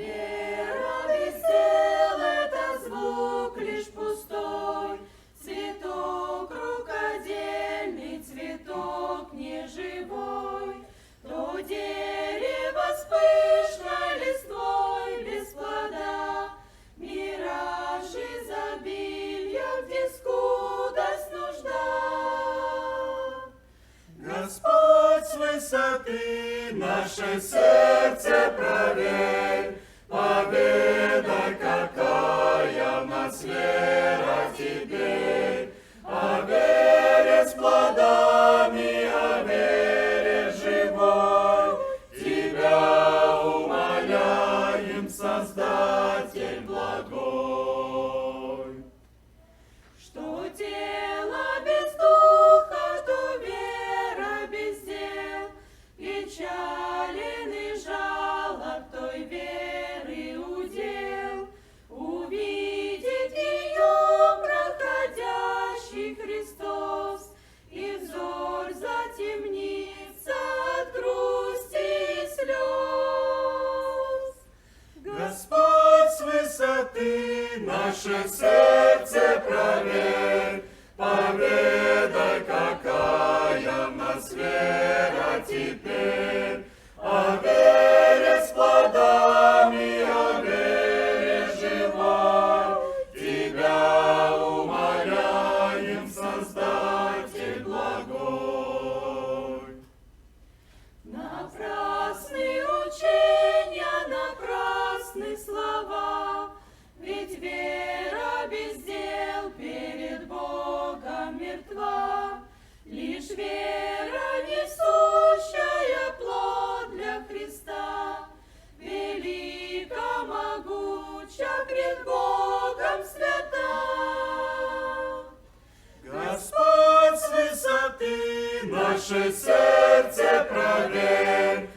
вера без дел — это звук лишь пустой, цветок рукодельный, цветок неживой. То дерево с пышной листвой без плода, мираж изобилия, где скудость, нужда. Господь с высоты наше сердце проверь, поведай, какая в нас вера теперь. О вере с плодами, о вере живой, Тебя умоляем, Создатель благой. Что тело без духа, то вера без дел, печален и жалок той веры удел. Увидит ее проходящий Христос, и взор затемнится от грусти и слез. Господь с высоты наше сердце проверь, поведай, какая в нас вера теперь. О вере с плодами, о вере живой, Тебя умоляем, Создатель благой. Напрасны учения, напрасны слова, ведь вера без дел перед Богом мертва. Лишь вера, несущая плод для Христа, велика, могуча, пред Богом свята. Господь с высоты наше сердце проверь,